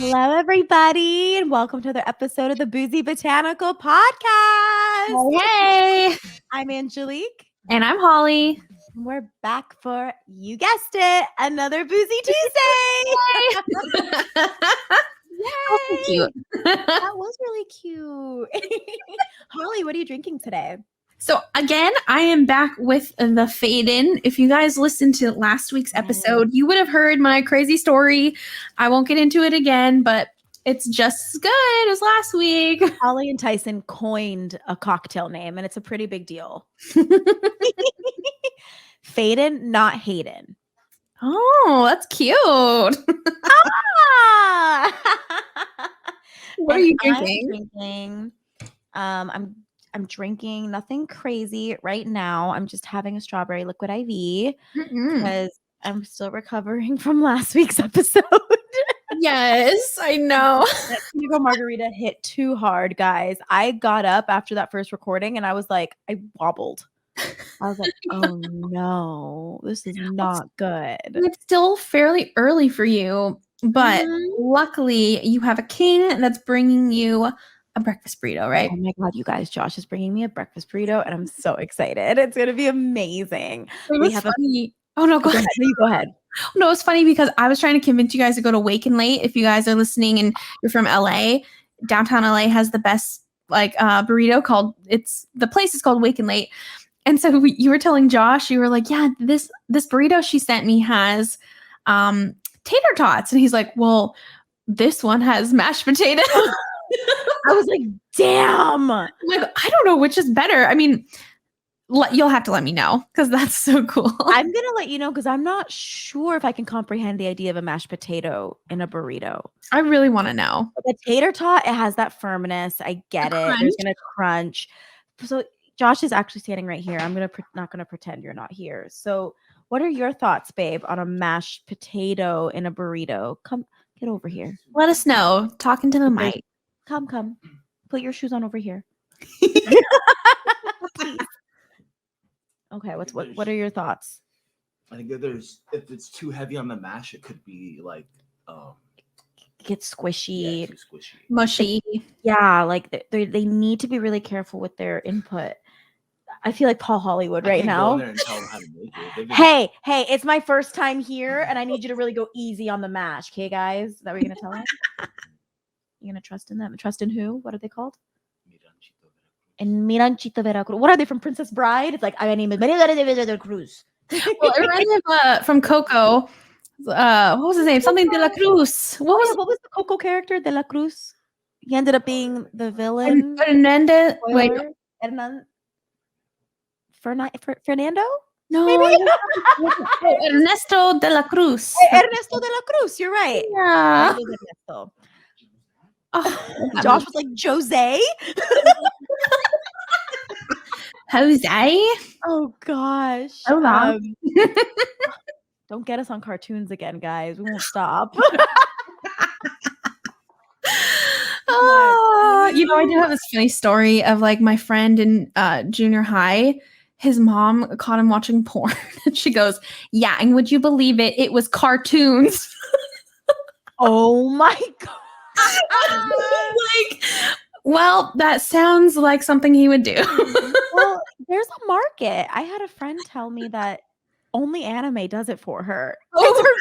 Hello, everybody, and welcome to another episode of the Boozy Botanical Podcast. Hey, I'm Angelique. and I'm Holly. And we're back for, you guessed it, another Boozy Tuesday. Yay! Cute. That was really cute. Holly, what are you drinking today? So again, I am back with the Fade In. If you guys listened to last week's episode, you would have heard my crazy story. I won't get into it again, but it's just as good as last week. Holly and Tyson coined a cocktail name, and it's a pretty big deal. Faden, not Hayden. Oh, that's cute. What are you drinking? I'm drinking nothing crazy right now. I'm just having a strawberry liquid IV because I'm still recovering from last week's episode. Yes, I know. That Pinot margarita hit too hard, guys. I got up after that first recording and I was like, I wobbled. I was like, oh no, this is not good. It's still fairly early for you, but luckily you have a king that's bringing you a breakfast burrito, right? Oh my God, you guys, Josh is bringing me a breakfast burrito and I'm so excited. It's going to be amazing. We have funny. Oh no, go ahead. You go ahead. No, it's funny because I was trying to convince you guys to go to Wake and Late. If you guys are listening and you're from LA, downtown LA has the best burrito the place is called Wake and Late. And so you were telling Josh, you were like, yeah, this burrito she sent me has tater tots. And he's like, well, this one has mashed potato. I was like, damn. Like, I don't know which is better. I mean, you'll have to let me know because that's so cool. I'm going to let you know because I'm not sure if I can comprehend the idea of a mashed potato in a burrito. I really want to know. The tater tot, it has that firmness. I get it. There's going to crunch. So Josh is actually standing right here. I'm not going to pretend you're not here. So what are your thoughts, babe, on a mashed potato in a burrito? Come, get over here. Let us know. Talking to the mic. Come. Put your shoes on over here. Okay, what are your thoughts? I think that if it's too heavy on the mash, it could be like get squishy, too squishy, mushy. Yeah, like they need to be really careful with their input. I feel like Paul Hollywood right now. Go in there and tell them how to make it. Hey, it's my first time here, and I need you to really go easy on the mash, okay, guys? Is that what you're gonna tell them? You're gonna trust in them? Trust in who? What are they called? And Miranchito Veracruz. What are they from Princess Bride? It's like, my name is Maria de Cruz. Well, it reminds me of from Coco. What was his name? Something de la Cruz. What was the Coco character? De la Cruz. He ended up being the villain. Fernando? Fernando? No. Maybe? Ernesto de la Cruz. Ernesto de la Cruz. You're right. Yeah. Ernesto. Oh, Josh was like, Jose? Jose? Oh, gosh. Hold on. Don't get us on cartoons again, guys. We won't stop. I do have this funny story of like my friend in junior high. His mom caught him watching porn. And she goes, yeah, and would you believe it? It was cartoons. Oh, my God. Like, well, that sounds like something he would do. Well, there's a market. I had a friend tell me that only anime does it for her. Oh,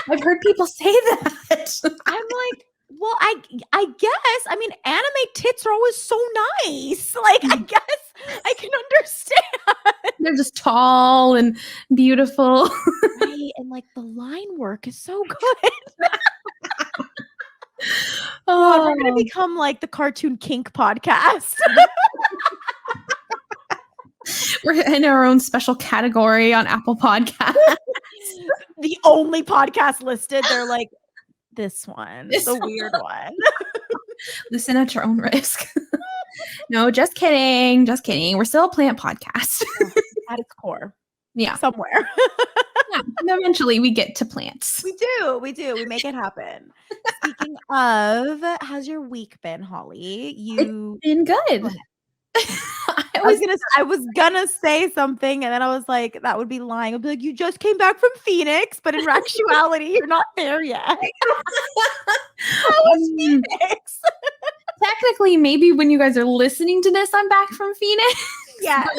I've heard people say that. I'm like, well, I guess. I mean, anime tits are always so nice. Like, I guess I can understand. They're just tall and beautiful. Right, and like the line work is so good. Oh, we're gonna become like the Cartoon Kink podcast. We're in our own special category on Apple Podcasts. The only podcast listed. They're like, this one, the weird one. Listen at your own risk. No, just kidding. Just kidding. We're still a plant podcast. At its core. Yeah. Somewhere. Yeah. And eventually we get to plants. We do. We make it happen. Speaking of, how's your week been, Holly? It's been good. I was gonna say something, and then I was like, that would be lying. I'd be like, you just came back from Phoenix, but in actuality, you're not there yet. How was Phoenix? Technically, maybe when you guys are listening to this, I'm back from Phoenix. Yes.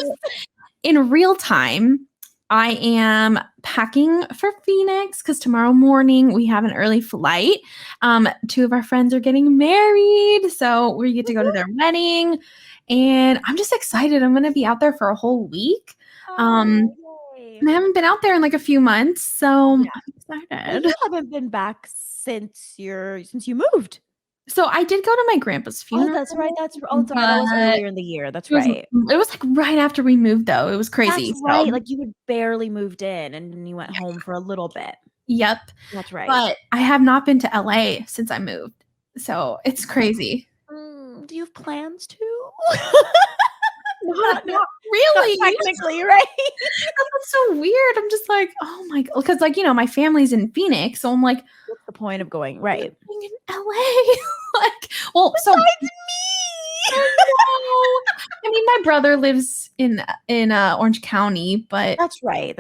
In real time, I am packing for Phoenix because tomorrow morning we have an early flight. 2 of our friends are getting married, so we get to go to their wedding, and I'm just excited. I'm going to be out there for a whole week. Yay. I haven't been out there in like a few months, so I'm excited. Well, you haven't been back since you moved. So I did go to my grandpa's funeral. Oh, that's right. Oh, sorry. That was earlier in the year. That's right. It was like right after we moved, though. It was crazy. That's right. Like you had barely moved in, and then you went home for a little bit. Yep. That's right. But I have not been to LA since I moved, so it's crazy. Do you have plans to? Not really. Not technically, right? That's so weird. I'm just like, oh my god, because like my family's in Phoenix, so I'm like, what's the point of going? Right. I'm in LA. Like, well, besides me. I mean, my brother lives in Orange County, but that's right.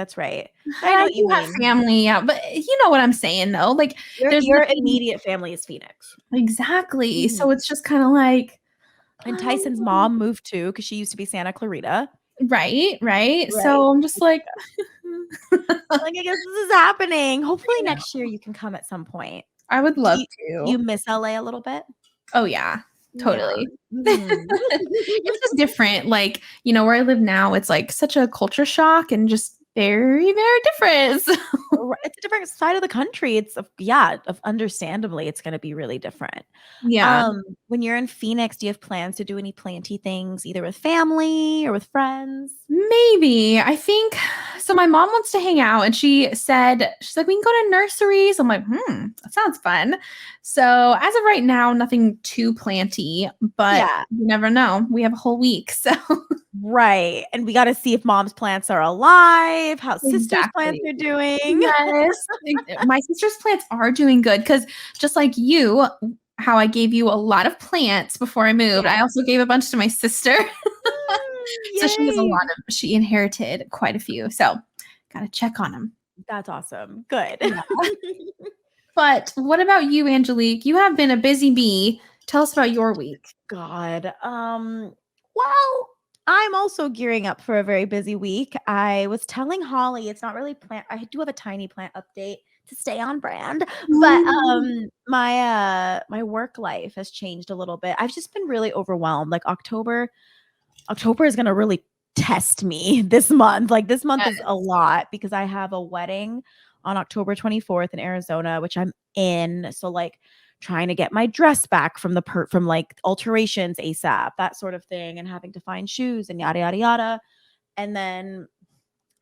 I know you have family, but you know what I'm saying, though. Like, your immediate family is Phoenix. Exactly. So it's just kind of like. And Tyson's mom moved too because she used to be Santa Clarita. Right. So I'm just like, I guess this is happening. Hopefully next year you can come at some point. I would love to. You miss LA a little bit? Oh yeah, totally. It's just different. Like, where I live now, it's like such a culture shock and just very, very different. It's a different side of the country. Understandably, it's going to be really different. Yeah. When you're in Phoenix, do you have plans to do any planty things, either with family or with friends? Maybe. I think so. My mom wants to hang out, and she's like, we can go to nurseries. I'm like, that sounds fun. So as of right now, nothing too planty, but you never know. We have a whole week, so. Right. And we got to see if mom's plants are alive, how sister's plants are doing. Yes. My sister's plants are doing good because just like you, how I gave you a lot of plants before I moved, I also gave a bunch to my sister. So she inherited quite a few. So got to check on them. That's awesome. Good. Yeah. But what about you, Angelique? You have been a busy bee. Tell us about your week. God. Well, I'm also gearing up for a very busy week. I was telling Holly, it's not really plant. I do have a tiny plant update to stay on brand, but my work life has changed a little bit. I've just been really overwhelmed. Like October is going to really test me this month. Like this month is a lot because I have a wedding on October 24th in Arizona, which I'm in. So like trying to get my dress back from from like alterations ASAP, that sort of thing, and having to find shoes and yada, yada, yada. And then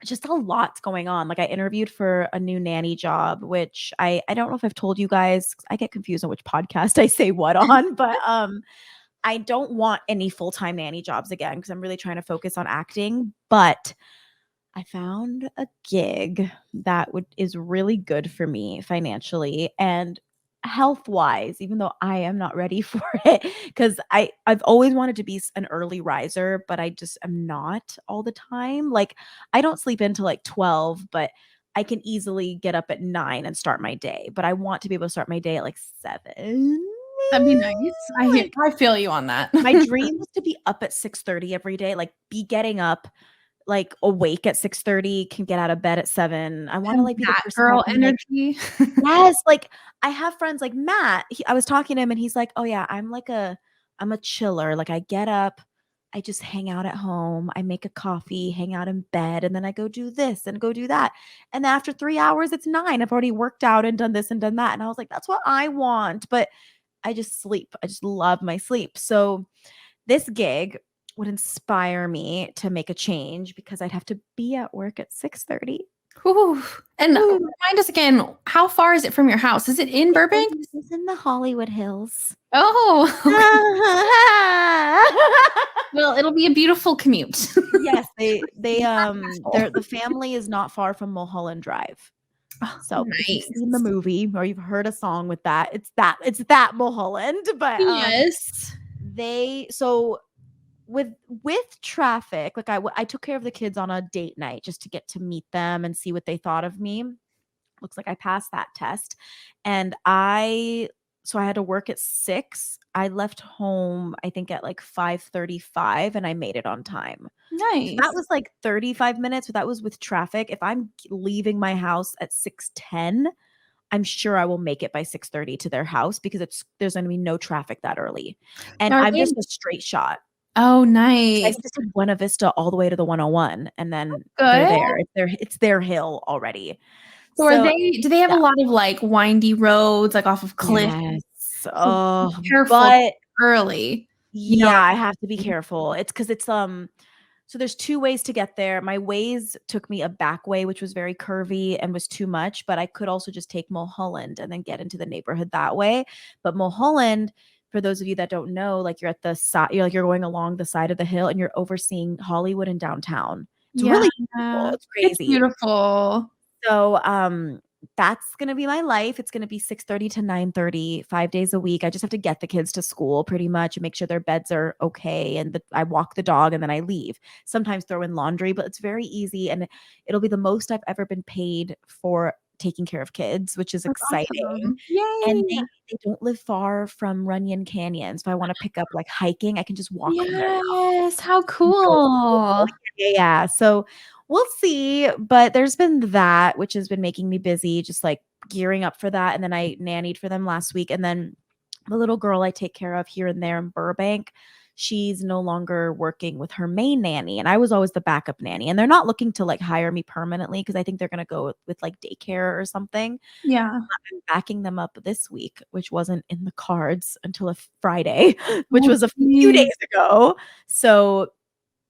just a lot's going on. Like I interviewed for a new nanny job, which I don't know if I've told you guys. I get confused on which podcast I say what on, but I don't want any full-time nanny jobs again because I'm really trying to focus on acting. But I found a gig that is really good for me financially and health-wise, even though I am not ready for it because I've always wanted to be an early riser, but I just am not all the time. Like I don't sleep until like 12, but I can easily get up at 9 and start my day. But I want to be able to start my day at like 7. That'd be nice. I feel you on that. My dream was to be up at 6:30 every day, like be getting up, like awake at 6:30, can get out of bed at 7. I want to like be that girl energy. Like, yes, like I have friends like Matt. I was talking to him and he's like, "Oh yeah, I'm a chiller. Like I get up, I just hang out at home. I make a coffee, hang out in bed, and then I go do this and go do that. And then after 3 hours, it's 9. I've already worked out and done this and done that." And I was like, "That's what I want." But I just sleep. I just love my sleep. So this gig would inspire me to make a change because I'd have to be at work at 6:30. Ooh. And remind us again, how far is it from your house? Is it in Burbank? It's in the Hollywood Hills. Oh. Well, it'll be a beautiful commute. Yes, the family is not far from Mulholland Drive. So nice. if you've seen the movie or you've heard a song with that, it's that Mulholland. But yes, with traffic, like I took care of the kids on a date night just to get to meet them and see what they thought of me. Looks like I passed that test. And so I had to work at 6. I left home, I think at like 5:35, and I made it on time. So that Nice. was like 35 minutes, but that was with traffic. If I'm leaving my house at 6:10, I'm sure I will make it by 6:30 to their house because there's going to be no traffic that early. And Are I'm they just a straight shot. Oh, I nice. just did Buena Vista all the way to the 101, and then they're Good. there. It's their hill already. So are So do they have a yeah. lot of like windy roads, like off of cliffs? Yes. So Oh, be careful but early. You know what yeah, I have to be I mean? careful. It's because so there's 2 ways to get there. My Waze took me a back way, which was very curvy and was too much, but I could also just take Mulholland and then get into the neighborhood that way. But Mulholland, for those of you that don't know, like you're at the side, you're going along the side of the hill and you're overseeing Hollywood and downtown. It's Yeah. really beautiful. It's It's crazy. beautiful. So, that's gonna be my life. It's gonna be 6:30 to 9:30, 5 days a week. I just have to get the kids to school pretty much and make sure their beds are okay, and I walk the dog and then I leave. Sometimes throw in laundry, but it's very easy, and it'll be the most I've ever been paid for taking care of kids, which is That's exciting. awesome. And Yay. they don't live far from Runyon Canyon, so if I wanna pick up, like, hiking, I can just walk from there. Yes. How So cool. cool. Yeah. So we'll see. But there's been that, which has been making me busy, just like gearing up for that. And then I nannied for them last week. And then the little girl I take care of here and there in Burbank, she's no longer working with her main nanny. And I was always the backup nanny. And they're not looking to like hire me permanently because I think they're going to go with like daycare or something. Yeah. I'm backing them up this week, which wasn't in the cards until a Friday, which Oh, was a few days geez. ago. So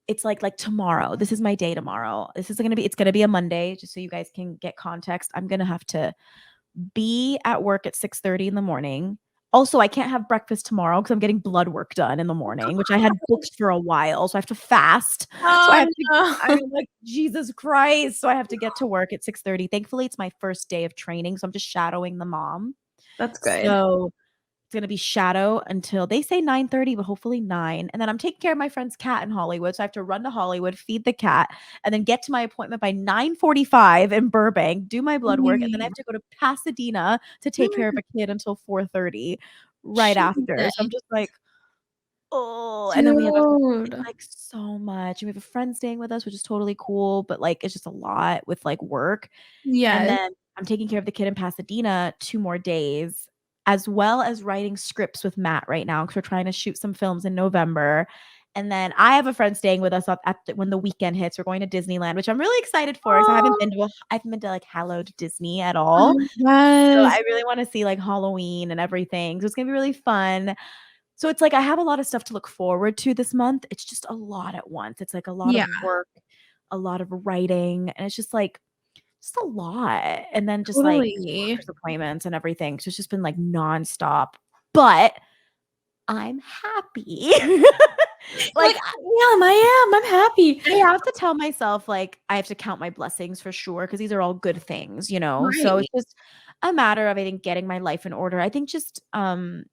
it's like tomorrow. This is my day tomorrow. It's gonna be a Monday, just so you guys can get context. I'm gonna have to be at work at 6:30 in the morning. Also, I can't have breakfast tomorrow because I'm getting blood work done in the morning, which I had booked for a while. So I have to fast. So I Oh, have to I'm no. like, Jesus Christ. So I have to get to work at 6:30. Thankfully, it's my first day of training. So I'm just shadowing the mom. That's good. So it's gonna be shadow until they say 9:30, but hopefully 9. And then I'm taking care of my friend's cat in Hollywood. So I have to run to Hollywood, feed the cat, and then get to my appointment by 9:45 in Burbank, do my blood work, and then I have to go to Pasadena to take care of a kid until 4:30 right after. So I'm Jesus. just like, oh, and then it's Dude. like so much. And we have a friend staying with us, which is totally cool, but like it's just a lot with like work. And Yes. then I'm taking care of the kid in Pasadena 2 more days, as well as writing scripts with Matt right now because we're trying to shoot some films in November. And then I have a friend staying with us when the weekend hits. We're going to Disneyland, which I'm really excited for. So Oh, I haven't been to like hallowed Disney at all. So yes. I really want to see like Halloween and everything. So it's gonna be really fun. So it's like I have a lot of stuff to look forward to this month. It's just a lot at once. It's like a lot of Yeah, work, a lot of writing, and it's just like just a lot. And then just like totally. doctor's appointments and everything. So it's just been like nonstop. But I'm happy. Like, Like I'm happy. I have to tell myself, like, I have to count my blessings for sure, because these are all good things, you know? So Right. it's just a matter of, I think, getting my life in order. I think just, I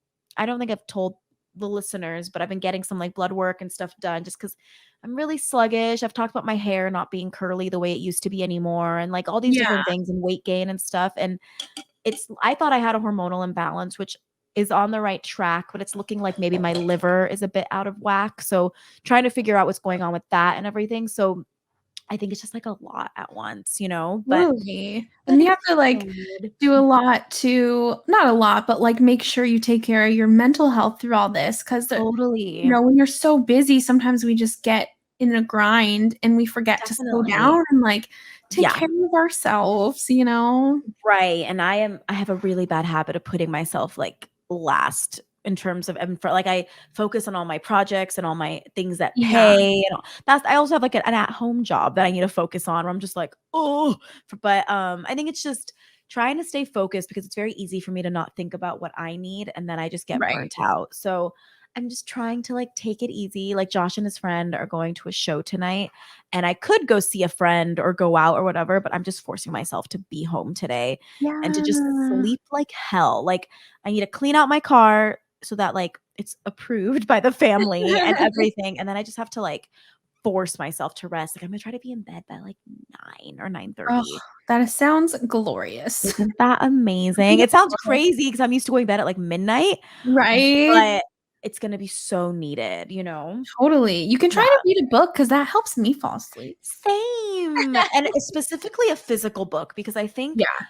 don't think I've told the listeners, but I've been getting some like blood work and stuff done just because I'm really sluggish. I've talked about my hair not being curly the way it used to be anymore, and like all these Yeah, different things and weight gain and stuff. And I thought I had a hormonal imbalance, which is on the right track, but it's looking like maybe my liver is a bit out of whack. So trying to figure out what's going on with that and everything. So I think it's just like a lot at once, you know, but totally. I And you think have it's to like good. do a lot to not a lot, but like make sure you take care of your mental health through all this because Totally. when you're so busy, sometimes we just get in a grind and we forget to slow Definitely. down and like take Yeah. care of ourselves. Right. And I have a really bad habit of putting myself like last in terms of, and for like I focus on all my projects and all my things that Yeah, pay and all, I also have like an at-home job that I need to focus on where I'm just like, oh, but I think it's just trying to stay focused because it's very easy for me to not think about what I need and then I just get right. burnt out. So I'm just trying to like take it easy. Like Josh and his friend are going to a show tonight and I could go see a friend or go out or whatever, but I'm just forcing myself to be home today and to just Yeah. sleep like hell. Like I need to clean out my car, so that like it's approved by the family and everything. And then I just have to like force myself to rest. Like I'm gonna try to be in bed by like 9 or 9:30. Oh, that sounds glorious. Isn't that amazing? It sounds crazy because I'm used to going to bed at like midnight, Right? but it's gonna be so needed, you know? Totally. You can try Yeah. to read a book because that helps me fall asleep. Same. And it's specifically a physical book because I think Yeah.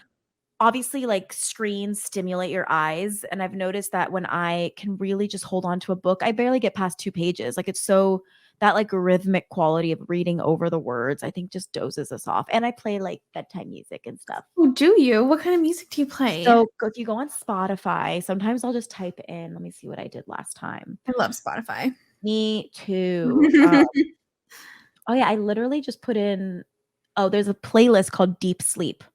obviously like screens stimulate your eyes. And I've noticed that when I can really just hold on to a book, I barely get past 2 pages. Like it's so that like rhythmic quality of reading over the words, I think just dozes us off. And I play like bedtime music and stuff. Oh, do you? What kind of music do you play? So if you go on Spotify, sometimes I'll just type in, let me see what I did last time. I love Spotify. Me too. Oh yeah, I literally just put in, there's a playlist called Deep Sleep.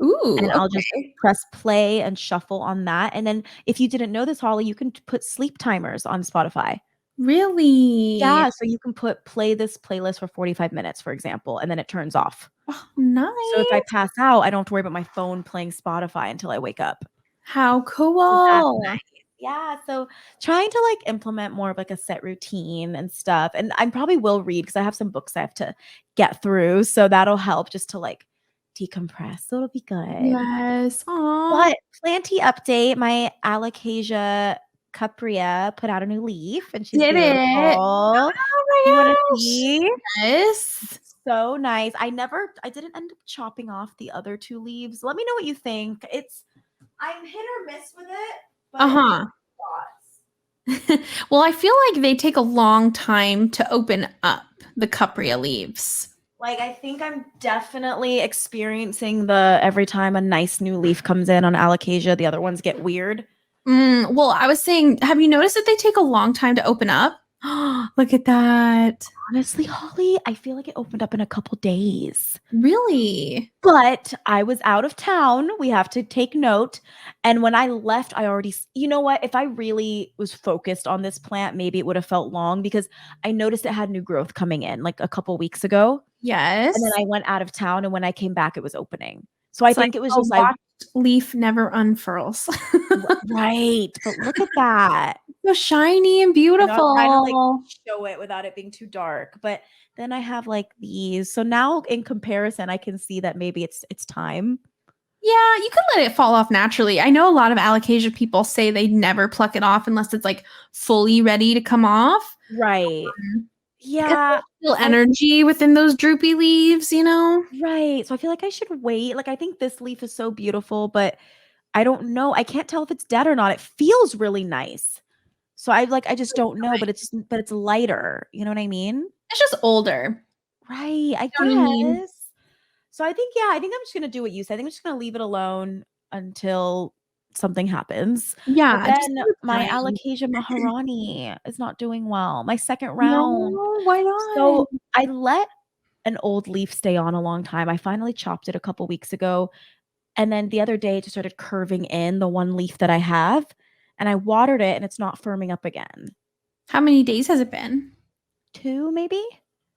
Ooh, And I'll just okay. press play and shuffle on that. And then if you didn't know this, Holly, you can put sleep timers on Spotify. Really? Yeah, so you can play this playlist for 45 minutes, for example, and then it turns off. Oh, nice. So if I pass out, I don't have to worry about my phone playing Spotify until I wake up. How So that's cool. nice. Yeah, so trying to like implement more of like a set routine and stuff. And I probably will read because I have some books I have to get through. So that'll help just to like decompress. So it'll be good. Yes. Aw. But planty update, my Alocasia Capria put out a new leaf and she's Did it? beautiful. Oh You want my to gosh. see? Yes. So nice. I didn't end up chopping off the other 2 leaves. Let me know what you think. I'm hit or miss with it, but Uh-huh. thoughts. Well, I feel like they take a long time to open up the Capria leaves. Like I think I'm definitely experiencing the every time a nice new leaf comes in on Alocasia, the other ones get weird. Well, I was saying, have you noticed that they take a long time to open up? Look at that. Honestly, Holly, I feel like it opened up in a couple days. Really? But I was out of town. We have to take note. And when I left, you know what? If I really was focused on this plant, maybe it would have felt long because I noticed it had new growth coming in like a couple weeks ago. Yes. And then I went out of town. And when I came back, it was opening. So I think it was a just watched leaf never unfurls. right. But look at that. So shiny and beautiful. I'm trying to like show it without it being too dark. But then I have like these. So now in comparison, I can see that maybe it's time. Yeah, you could let it fall off naturally. I know a lot of alocasia people say they never pluck it off unless it's like fully ready to come off. Right. Yeah. Still energy within those droopy leaves, you know? Right. So I feel like I should wait. Like I think this leaf is so beautiful, but I don't know. I can't tell if it's dead or not. It feels really nice. So I just don't know, but it's lighter. You know what I mean? It's just older. Right. I You know what I mean? guess. So I think I'm just gonna do what you said. I think I'm just gonna leave it alone until something happens. Yeah. But just then give it my time. Alocasia Maharani is not doing well. My second round. No, why not? So I let an old leaf stay on a long time. I finally chopped it a couple weeks ago. And then the other day it just started curving in the one leaf that I have. And I watered it and it's not firming up again. How many days has it been? 2 maybe?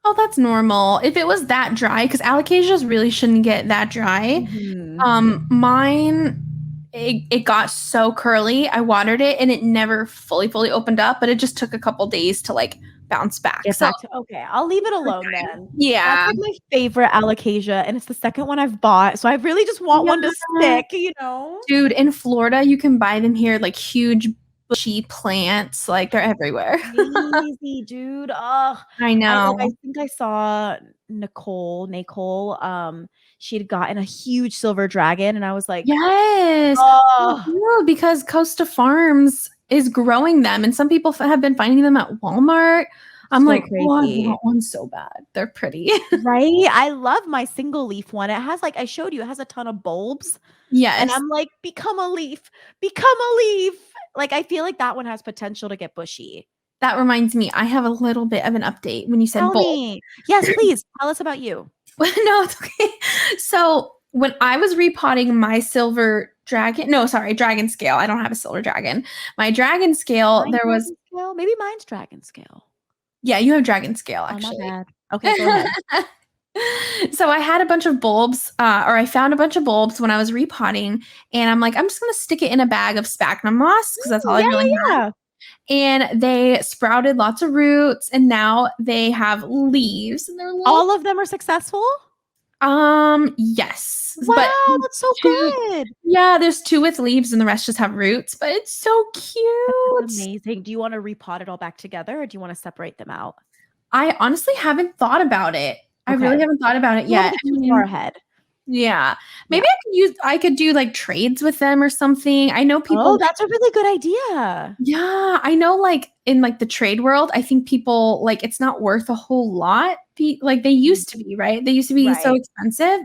Oh, that's normal. If it was that dry, because alocasias really shouldn't get that dry. Mine, it got so curly. I watered it and it never fully opened up, but it just took a couple days to like bounce back. Okay, I'll leave it alone then. Yeah. That's like my favorite Alocasia, and it's the second one I've bought. So I really just want one to stick, you know? Dude, in Florida, you can buy them here, like huge bushy plants. Like they're everywhere. Crazy, dude. Oh, I know. I think I saw Nicole. She'd gotten a huge silver dragon, and I was like, yes. oh, because Costa Farms is growing them, and some people have been finding them at Walmart. I'm so like, crazy. oh, I want one so bad. They're pretty. Right? I love my single leaf one. It has like I showed you, it has a ton of bulbs. Yes. And I'm like, become a leaf. Become a leaf. Like I feel like that one has potential to get bushy. That reminds me, I have a little bit of an update when you said Tell bulb. me. Yes, please. Tell us about you. No, it's okay. So when I was repotting my silver dragon, dragon scale. I don't have a silver dragon. My dragon scale, Maybe mine's dragon scale. Yeah, you have dragon scale, Oh, actually. my bad. Okay, go ahead. So I had a bunch of bulbs, or I found a bunch of bulbs when I was repotting, and I'm like, I'm just gonna stick it in a bag of sphagnum moss because that's all I really have. and they sprouted lots of roots, and now they have leaves, and they're little. All of them are successful? Yes. Wow, But that's so two- good. yeah, there's 2 with leaves, and the rest just have roots. But it's so That's cute. amazing. Do you want to repot it all back together, or do you want to separate them out? I honestly haven't thought about it. I really Okay. haven't thought about it You want to yet. get too far ahead. Yeah. Maybe I could do like trades with them or something. I know people. Oh, that's a really good idea. Yeah, I know like in like the trade world, I think people like it's not worth a whole lot. Like they used to be, right? They used to be so Right. expensive,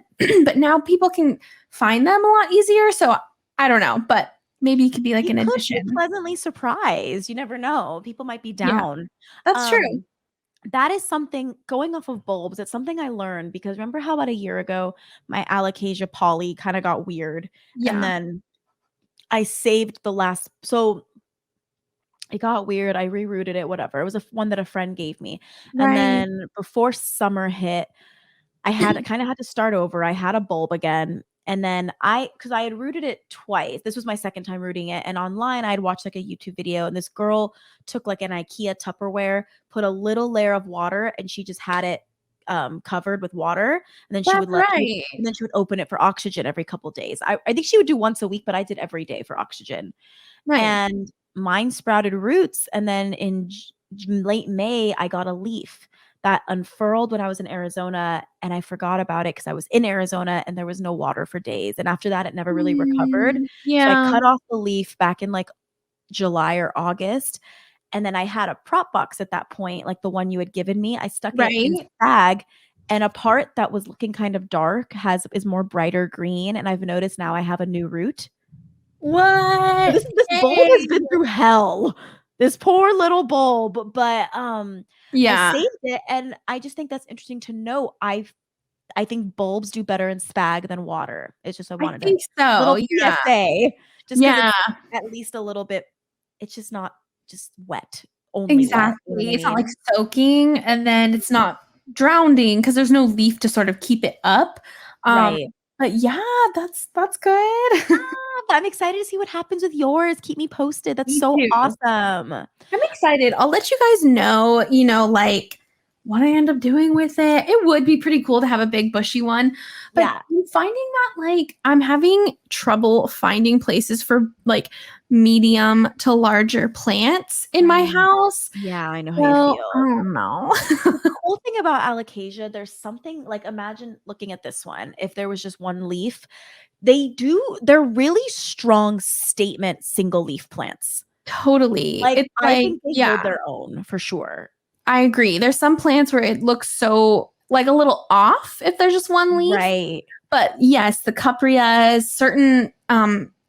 but now people can find them a lot easier. So I don't know, but maybe it could be like You an could addition. be pleasantly surprised. You never know. People might be Yeah. down. That's true. That is something going off of bulbs. It's something I learned because remember how about a year ago my alocasia poly kind of got weird, Yeah. and then I saved the last. So it got weird. I rerouted it. Whatever. It was one that a friend gave me, and Right. then before summer hit, I kind of had to start over. I had a bulb again. And then because I had rooted it twice. This was my second time rooting it. And online, I'd watched like a YouTube video, and this girl took like an IKEA Tupperware, put a little layer of water, and she just had it covered with water. And then she That's would let right. and then she would open it for oxygen every couple days. I think she would do once a week, but I did every day for oxygen. Right. And mine sprouted roots. And then in late May, I got a leaf that unfurled when I was in Arizona, and I forgot about it because I was in Arizona and there was no water for days. And after that, it never really recovered. So Yeah. I cut off the leaf back in like July or August. And then I had a prop box at that point, like the one you had given me. I stuck it in Right. a bag, and a part that was looking kind of dark is more brighter green. And I've noticed now I have a new root. What? This bulb has been through hell. This poor little bulb, but I Yeah. saved it, and I just think that's interesting to know. I think bulbs do better in spag than water. It's just I I wanted think a little so. Yeah. PSA, just because Yeah. it's at least a little bit. It's just not just wet, only wet. You know what Exactly. I It's not like mean? soaking, and then it's not drowning because there's no leaf to sort of keep it up. Right. But yeah, that's good. But I'm excited to see what happens with yours. Keep me posted. That's Me so too. awesome. I'm excited. I'll let you guys know, like what I end up doing with it. It would be pretty cool to have a big bushy one. But Yeah. I'm finding that like I'm having trouble finding places for like medium to larger plants in my Right. house. Yeah, I know how So, you I feel. don't know. The cool thing about alocasia, there's something like imagine looking at this one. If there was just one leaf, they're really strong statement single leaf plants. Totally. Like It's I like, think they hold their own for sure. I agree. There's some plants where it looks so like a little off if there's just one leaf. Right. But yes, the Caprias, certain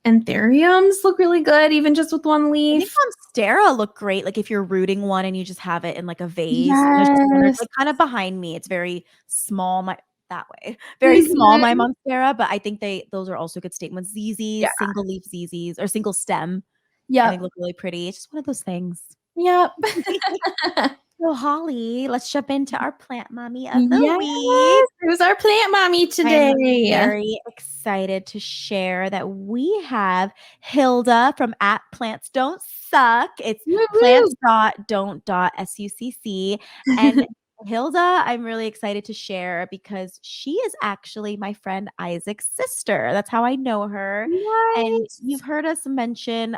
anthuriums look really good, even just with one I think leaf. Monstera look great. Like if you're rooting one and you just have it in like a vase. And there's just one that's Yes. like kind of behind me. It's very small. That way. Very small, my Monstera, but I think those are also good statements. ZZs, Yeah. single leaf ZZs, or single stem. I Yep. think look really pretty. It's just one of those things. Yep. So Holly, let's jump into our plant mommy of the Yes. week. Who's our plant mommy today? I'm very excited to share that we have Hilda from @Plants Don't Suck. It's plants.don't.succ. And Hilda, I'm really excited to share because she is actually my friend Isaac's sister. That's how I know her. And Nice. you've heard us mention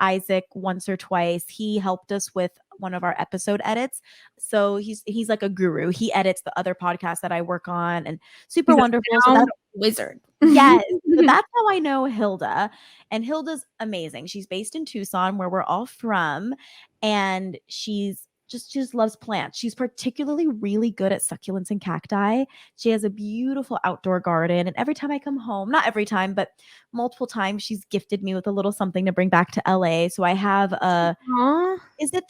Isaac once or twice. He helped us with one of our episode edits. So he's like a guru. He edits the other podcasts that I work on and super wonderful. So that's wizard. yes. So that's how I know Hilda. And Hilda's amazing. She's based in Tucson, where we're all from. And she just loves plants. She's particularly really good at succulents and cacti. She has a beautiful outdoor garden. And every time I come home, not every time, but multiple times, she's gifted me with a little something to bring back to LA. So I have a Aww. is it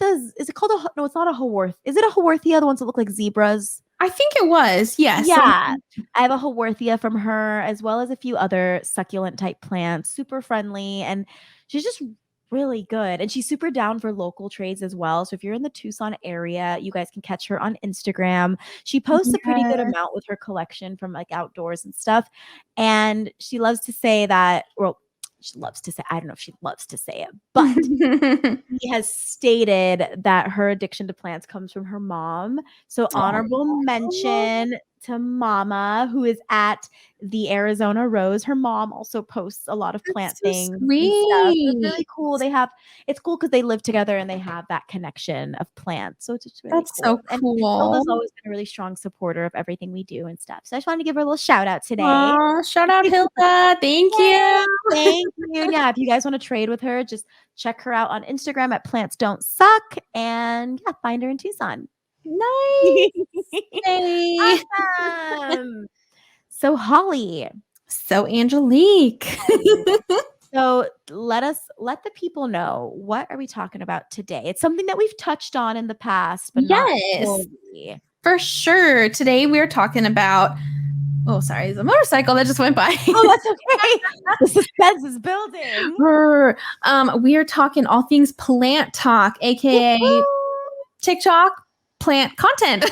called no, it's not a Haworth. Is it a Haworthia, the ones that look like zebras? I think it was. Yes. Yeah. I have a Haworthia from her, as well as a few other succulent type plants, super friendly. And she's just really good. And she's super down for local trades as well. So if you're in the Tucson area, you guys can catch her on Instagram. She posts a pretty good amount with her collection from like outdoors and stuff. And she loves to say that, well, she loves to say, I don't know if she loves to say it, but she has stated that her addiction to plants comes from her mom. So honorable mention to Mama, who is at the Arizona Rose. Her mom also posts a lot of plant so things and stuff. So it's really sweet. cool. It's cool because they live together and they have that connection of plants. So it's just really That's cool. so And cool. Hilda's always been a really strong supporter of everything we do and stuff. So I just wanted to give her a little shout out today. Aw, shout out Hilda. Thank you. Thank you. And yeah, if you guys want to trade with her, just check her out on Instagram at Plants Don't Suck, and yeah, find her in Tucson. Nice. Hey. Awesome. So Holly, So Angelique. so let the people know, what are we talking about today? It's something that we've touched on in the past, but not fully. For sure. Today we're talking about, oh, sorry, there's a motorcycle that just went by. Oh, that's okay. The suspense is building. We are talking all things plant talk, aka TikTok plant content.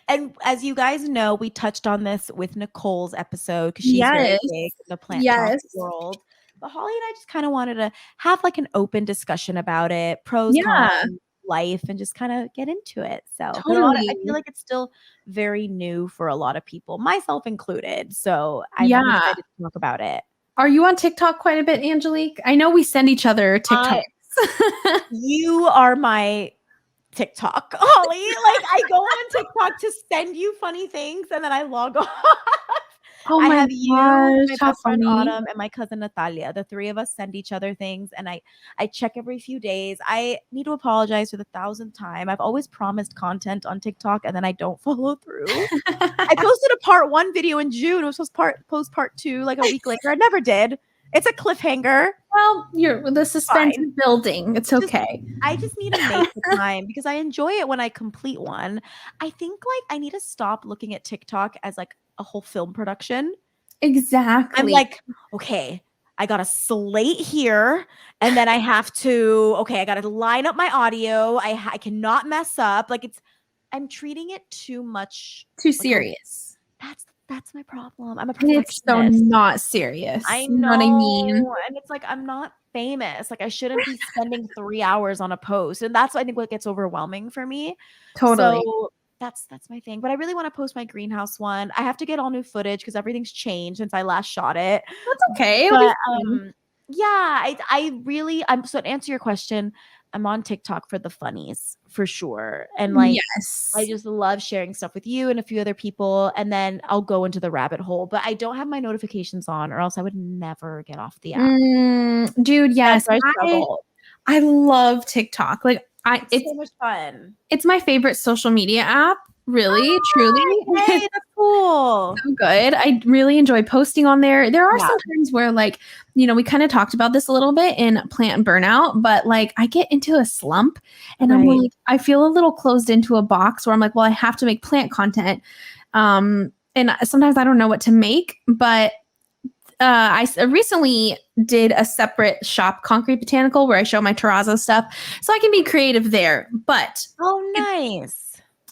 And as you guys know, we touched on this with Nicole's episode because she's very big in the plant talk world. But Holly and I just kind of wanted to have like an open discussion about it, pros, cons, life, and just kind of get into it. So I feel like it's still very new for a lot of people, myself included. So I'm excited to talk about it. Are you on TikTok quite a bit, Angelique? I know we send each other TikToks. You are my TikTok, Holly. Like, I go on TikTok to send you funny things and then I log off. Oh I my have you, my gosh, best friend Autumn, and my cousin Natalia. The three of us send each other things, and I check every few days. I need to apologize for the 1,000th time. I've always promised content on TikTok, and then I don't follow through. I posted a part 1 video in June. It was supposed to post part 2 like a week later. I never did. It's a cliffhanger. Well, the suspense is building. It's okay. I just need to make the time because I enjoy it when I complete one. I think like I need to stop looking at TikTok as like a whole film production. Exactly. I'm like, okay, I got a slate here, and then I have to, I got to line up my audio. I cannot mess up. Like I'm treating it too serious. That's my problem. I'm a perfectionist. It's so not serious. I know. You know what I mean? And it's like, I'm not famous. Like I shouldn't be spending 3 hours on a post. And that's, I think, what gets overwhelming for me. Totally. So that's my thing. But I really want to post my greenhouse one. I have to get all new footage because everything's changed since I last shot it. That's okay. But yeah, so to answer your question, I'm on TikTok for the funnies for sure. And like, I just love sharing stuff with you and a few other people. And then I'll go into the rabbit hole, but I don't have my notifications on or else I would never get off the app. Dude, yes. I love TikTok. Like it's so much fun. It's my favorite social media app. Really, truly. Hey, that's cool. So good. I really enjoy posting on there. There are some times where like, we kind of talked about this a little bit in Plant Burnout, but like I get into a slump and I'm like, I feel a little closed into a box where I'm like, well, I have to make plant content. And sometimes I don't know what to make, but I recently did a separate shop, Concrete Botanical, where I show my terrazzo stuff. So I can be creative there. But nice.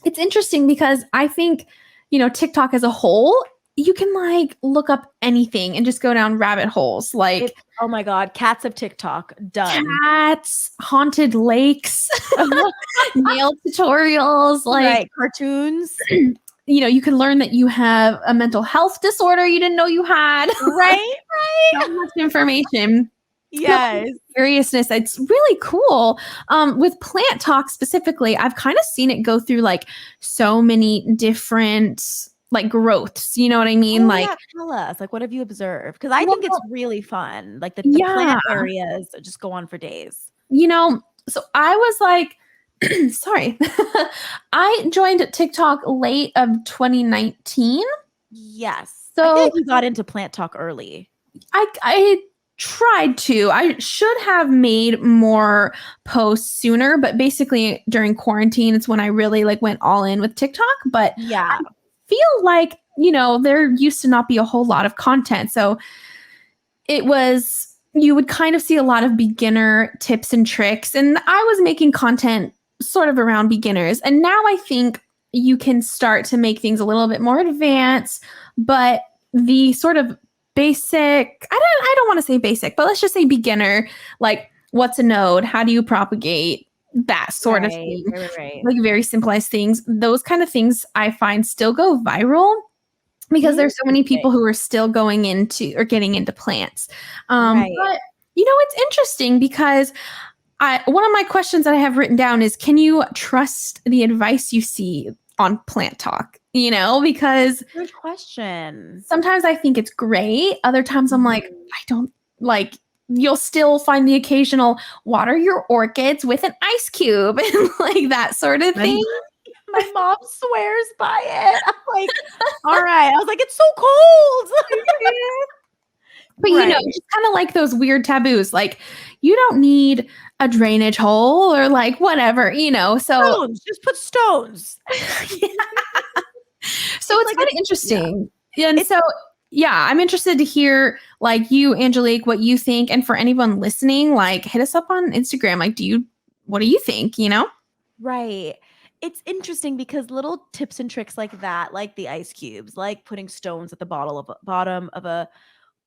It's interesting because I think, TikTok as a whole, you can like look up anything and just go down rabbit holes. Like, oh my God, cats of TikTok, done. Cats, haunted lakes, nail tutorials, like cartoons. You can learn that you have a mental health disorder you didn't know you had. Right. So much information. Yes. Seriousness. It's really cool. With Plant Talk specifically, I've kind of seen it go through like so many different like growths. You know what I mean? Tell us, like, what have you observed? Because I think it's really fun. Like the plant areas just go on for days. So I was like, sorry, I joined TikTok late of 2019. Yes. So I feel like you got into Plant Talk early. I tried to. I should have made more posts sooner, but basically during quarantine, it's when I really like went all in with TikTok. But I feel like, there used to not be a whole lot of content. So you would kind of see a lot of beginner tips and tricks. And I was making content sort of around beginners. And now I think you can start to make things a little bit more advanced, but the sort of basic. I don't want to say basic, but let's just say beginner. Like, what's a node? How do you propagate? That sort of thing. Right. Like very simplified things. Those kind of things I find still go viral because there's so many people who are still going into or getting into plants. But it's interesting because one of my questions that I have written down is, can you trust the advice you see on Planttok? Because good question. Sometimes I think it's great. Other times I'm like, I don't like. You'll still find the occasional water your orchids with an ice cube and like that sort of thing. My mom swears by it. I'm like, all right. I was like, it's so cold. But just kind of like those weird taboos, like you don't need a drainage hole or like whatever, so stones, just put stones. So it's kind of interesting. Yeah. And I'm interested to hear like you, Angelique, what you think. And for anyone listening, like hit us up on Instagram. Like, what do you think, Right. It's interesting because little tips and tricks like that, like the ice cubes, like putting stones at the bottom of a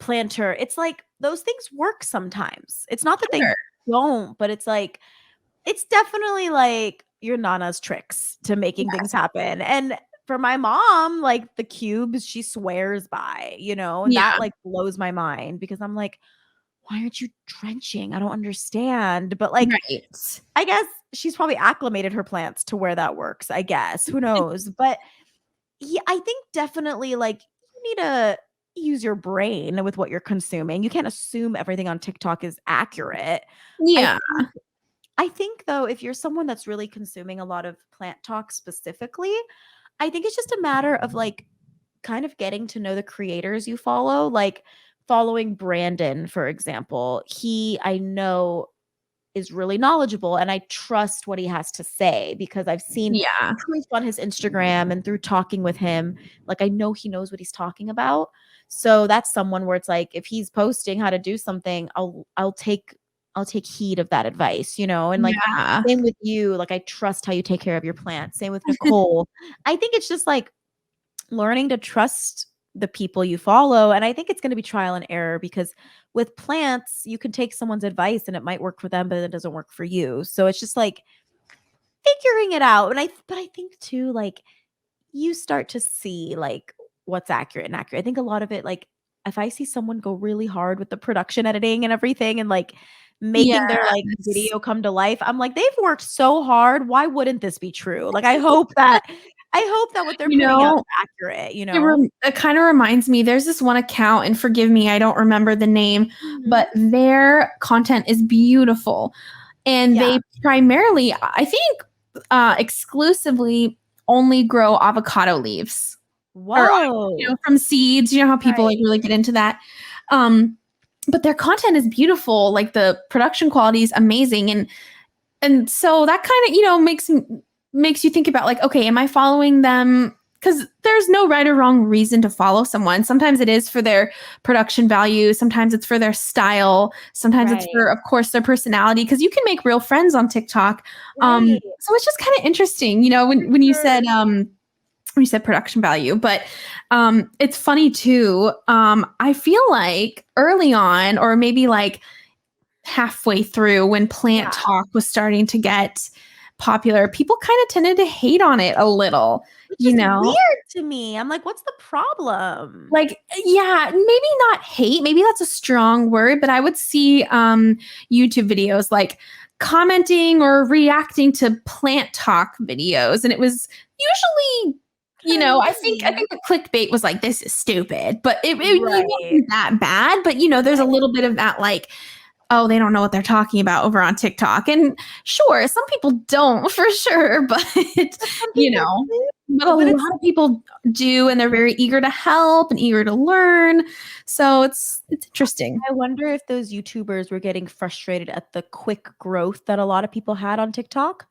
planter. It's like those things work sometimes. It's not that they don't, but it's like, it's definitely like your Nana's tricks to making things happen. And for my mom, like the cubes she swears by, and that like blows my mind because I'm like, why aren't you drenching? I don't understand. But like, I guess she's probably acclimated her plants to where that works, I guess. Who knows? But yeah, I think definitely like you need to use your brain with what you're consuming. You can't assume everything on TikTok is accurate. Yeah. I think though, if you're someone that's really consuming a lot of Planttok specifically, I think it's just a matter of like kind of getting to know the creators you follow, like following Brandon, for example. He, I know, is really knowledgeable and I trust what he has to say because I've seen proof on his Instagram and through talking with him. Like I know he knows what he's talking about. So that's someone where it's like if he's posting how to do something, I'll take heed of that advice, and like same with you, like I trust how you take care of your plants. Same with Nicole. I think it's just like learning to trust the people you follow. And I think it's going to be trial and error because with plants, you can take someone's advice and it might work for them, but it doesn't work for you. So it's just like figuring it out. But I think too, like you start to see like what's accurate and accurate. I think a lot of it, like if I see someone go really hard with the production editing and everything and like making their like video come to life, I'm like, they've worked so hard. Why wouldn't this be true? Like I hope that what they're putting out is accurate, It kind of reminds me, there's this one account, and forgive me, I don't remember the name, but their content is beautiful. And they primarily, I think, exclusively only grow avocado leaves. Whoa. Or, from seeds. You know how people like really get into that. But their content is beautiful. Like the production quality is amazing. And so that kind of, makes you think about like, okay, am I following them? Because there's no right or wrong reason to follow someone. Sometimes it is for their production value. Sometimes it's for their style. Sometimes it's for, of course, their personality. Because you can make real friends on TikTok. So it's just kind of interesting, when you said production value. But it's funny too. I feel like early on, or maybe like halfway through, when Planttok was starting to get popular, people kind of tended to hate on it a little. Which is weird to me. I'm like, what's the problem? Like, maybe not hate. Maybe that's a strong word, but I would see YouTube videos like commenting or reacting to Planttok videos, and it was usually, I think the clickbait was like, "This is stupid," but it wasn't that bad. But there's a little bit of that, like, oh, they don't know what they're talking about over on TikTok. And sure, some people don't for sure, but but a lot of people do, and they're very eager to help and eager to learn. So it's interesting. I wonder if those YouTubers were getting frustrated at the quick growth that a lot of people had on TikTok.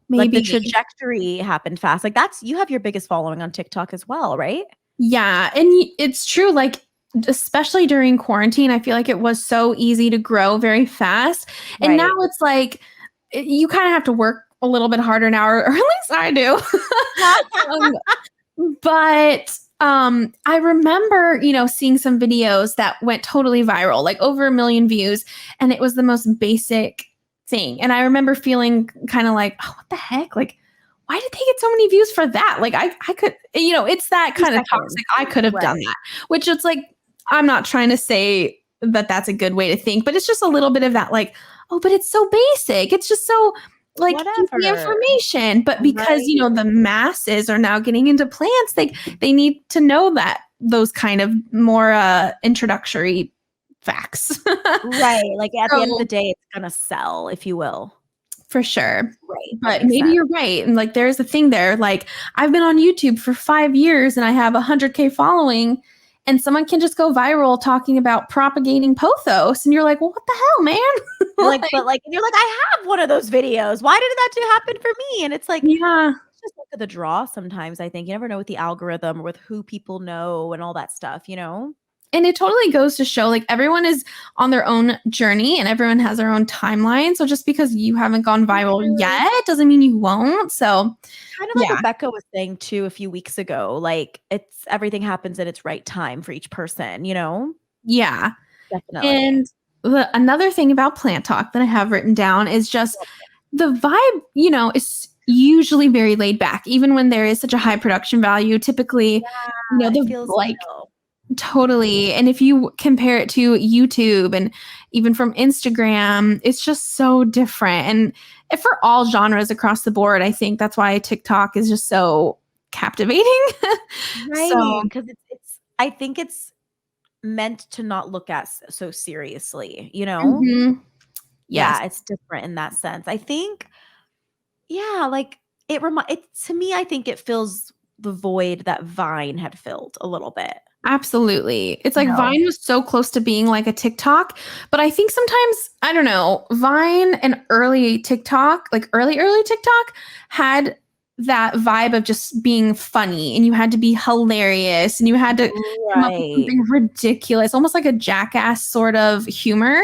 Maybe like the trajectory happened fast. Like you have your biggest following on TikTok as well, right? Yeah, and it's true. Like, especially during quarantine, I feel like it was so easy to grow very fast. And now it's like, you kind of have to work a little bit harder now, or at least I do. But I remember, seeing some videos that went totally viral, like over 1 million views, and it was the most basic thing. And I remember feeling kind of like, oh, what the heck? Like, why did they get so many views for that? Like, I could, it's that kind of toxic. I could have done that, which it's like, I'm not trying to say that that's a good way to think, but it's just a little bit of that, like, oh, but it's so basic. It's just so like easy information. But because, the masses are now getting into plants, they need to know that those kind of more introductory facts. Right. Like at the end of the day, it's going to sell, if you will. For sure. Right. But maybe you're right. And like, there's a thing there. Like, I've been on YouTube for 5 years and I have 100K following, and someone can just go viral talking about propagating pothos. And you're like, well, what the hell, man? And you're like, I have one of those videos. Why did that happen for me? And it's like, yeah, it's just look at the draw sometimes. I think you never know with the algorithm or with who people know and all that stuff, And it totally goes to show, like, everyone is on their own journey and everyone has their own timeline. So just because you haven't gone viral yet doesn't mean you won't. So kind of like what Becca was saying too a few weeks ago, like it's everything happens at its right time for each person, Yeah. Definitely. And another thing about Plant Talk that I have written down is just the vibe, is usually very laid back, even when there is such a high production value. Typically, it feels like totally. And if you compare it to YouTube and even from Instagram, it's just so different. And for all genres across the board, I think that's why TikTok is just so captivating. Right. Because I think it's meant to not look at so seriously, Mm-hmm. Yes. Yeah, it's different in that sense. I think, like it to me, I think it fills the void that Vine had filled a little bit. Absolutely. It's like Vine was so close to being like a TikTok, but I think sometimes, I don't know, Vine and early TikTok, like early TikTok had that vibe of just being funny, and you had to be hilarious and you had to come up with something ridiculous, almost like a jackass sort of humor.